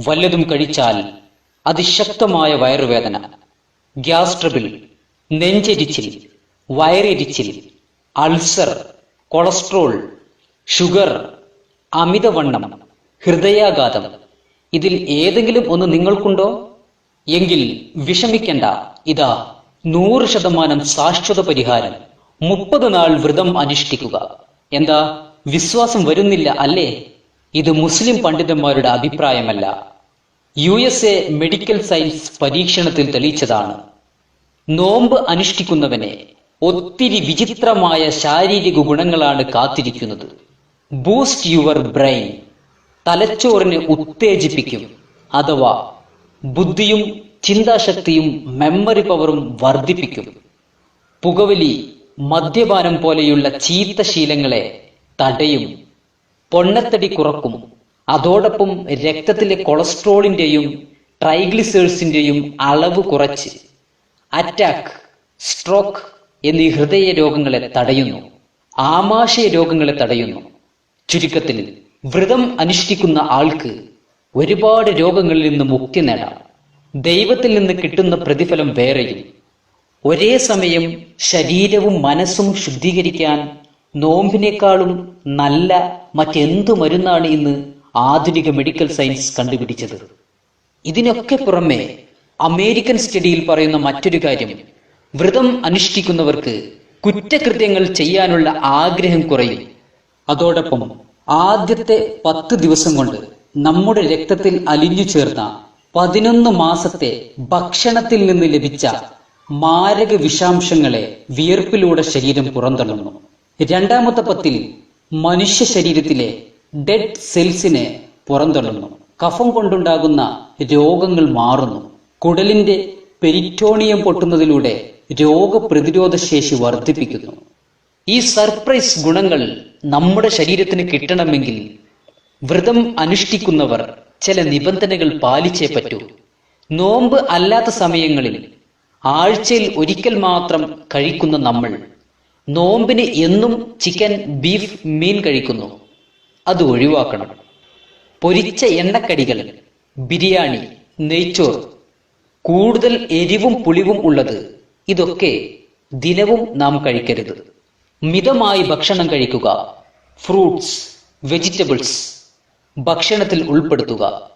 വല്ലതും കഴിച്ചാൽ അതിശക്തമായ വയറുവേദന, ഗ്യാസ് ട്രബിൾ, നെഞ്ചെരിച്ചിൽ, വയറെരിച്ചിൽ, അൾസർ, കൊളസ്ട്രോൾ, ഷുഗർ, അമിതവണ്ണം, ഹൃദയാഘാതം, ഇതിൽ ഏതെങ്കിലും ഒന്ന് നിങ്ങൾക്കുണ്ടോ? എങ്കിൽ വിഷമിക്കണ്ട, ഇതാ 100% ശാശ്വത പരിഹാരം. 30 നാൾ വ്രതം അനുഷ്ഠിക്കുക. എന്താ, വിശ്വാസം വരുന്നില്ല അല്ലേ? ഇത് മുസ്ലിം പണ്ഡിതന്മാരുടെ അഭിപ്രായമല്ല, USA മെഡിക്കൽ സയൻസ് പരീക്ഷണത്തിൽ തെളിയിച്ചതാണ്. നോമ്പ് അനുഷ്ഠിക്കുന്നവനെ ഒത്തിരി വിചിത്രമായ ശാരീരിക ഗുണങ്ങളാണ് കാത്തിരിക്കുന്നത്. ബൂസ്റ്റ് യുവർ ബ്രെയിൻ, തലച്ചോറിനെ ഉത്തേജിപ്പിക്കും, അഥവാ ബുദ്ധിയും ചിന്താശക്തിയും മെമ്മറി പവറും വർദ്ധിപ്പിക്കും. പുകവലി, മദ്യപാനം പോലെയുള്ള ചീത്ത ശീലങ്ങളെ തടയും, പൊണ്ണത്തടി കുറക്കും. അതോടൊപ്പം രക്തത്തിലെ കൊളസ്ട്രോളിന്റെയും ട്രൈഗ്ലിസേഴ്സിന്റെയും അളവ് കുറച്ച് അറ്റാക്ക്, സ്ട്രോക്ക് എന്നീ ഹൃദയ രോഗങ്ങളെ തടയുന്നു, ആമാശയ രോഗങ്ങളെ തടയുന്നു. ചുരുക്കത്തിൽ, വ്രതം അനുഷ്ഠിക്കുന്ന ആൾക്ക് ഒരുപാട് രോഗങ്ങളിൽ നിന്ന് മുക്തി നേടാം. ദൈവത്തിൽ നിന്ന് കിട്ടുന്ന പ്രതിഫലം വേറെയും. ഒരേ സമയം ശരീരവും മനസ്സും ശുദ്ധീകരിക്കാൻ നോമ്പിനേക്കാളും നല്ല മറ്റെന്തു മരുന്നാണ് ഇന്ന് ആധുനിക മെഡിക്കൽ സയൻസ് കണ്ടുപിടിച്ചത്? ഇതിനൊക്കെ പുറമെ അമേരിക്കൻ സ്റ്റഡിയിൽ പറയുന്ന മറ്റൊരു കാര്യം, വ്രതം അനുഷ്ഠിക്കുന്നവർക്ക് കുറ്റകൃത്യങ്ങൾ ചെയ്യാനുള്ള ആഗ്രഹം കുറയും. അതോടൊപ്പം ആദ്യത്തെ 10 ദിവസം കൊണ്ട് നമ്മുടെ രക്തത്തിൽ അലിഞ്ഞു ചേർന്ന 11 മാസത്തെ ഭക്ഷണത്തിൽ നിന്ന് ലഭിച്ച മാരക വിഷാംശങ്ങളെ വിയർപ്പിലൂടെ ശരീരം പുറന്തള്ളുന്നു. രണ്ടാമത്തെ 10-ൽ മനുഷ്യ ശരീരത്തിലെ ഡെഡ് സെൽസിനെ പുറന്തള്ളുന്നു. കഫം കൊണ്ടുണ്ടാകുന്ന രോഗങ്ങൾ മാറുന്നു. കുടലിന്റെ പെരിറ്റോണിയം പൊട്ടുന്നതിലൂടെ രോഗപ്രതിരോധ ശേഷി വർദ്ധിപ്പിക്കുന്നു. ഈ സർപ്രൈസ് ഗുണങ്ങൾ നമ്മുടെ ശരീരത്തിന് കിട്ടണമെങ്കിൽ വ്രതം അനുഷ്ഠിക്കുന്നവർ ചില നിബന്ധനകൾ പാലിച്ചേ പറ്റൂ. നോമ്പ് അല്ലാത്ത സമയങ്ങളിൽ ആഴ്ചയിൽ ഒരിക്കൽ മാത്രം കഴിക്കുന്ന നമ്മൾ നോമ്പിന് എന്നും ചിക്കൻ, ബീഫ്, മീൻ കഴിക്കുന്നു. അത് ഒഴിവാക്കണം. പൊരിച്ച എണ്ണക്കടികൾ, ബിരിയാണി, നെയ്ച്ചോർ, കൂടുതൽ എരിവും പുളിവും ഉള്ളത്, ഇതൊക്കെ ദിനവും നാം കഴിക്കരുത്. മിതമായി ഭക്ഷണം കഴിക്കുക. ഫ്രൂട്ട്സ്, വെജിറ്റബിൾസ് ഭക്ഷണത്തിൽ ഉൾപ്പെടുത്തുക.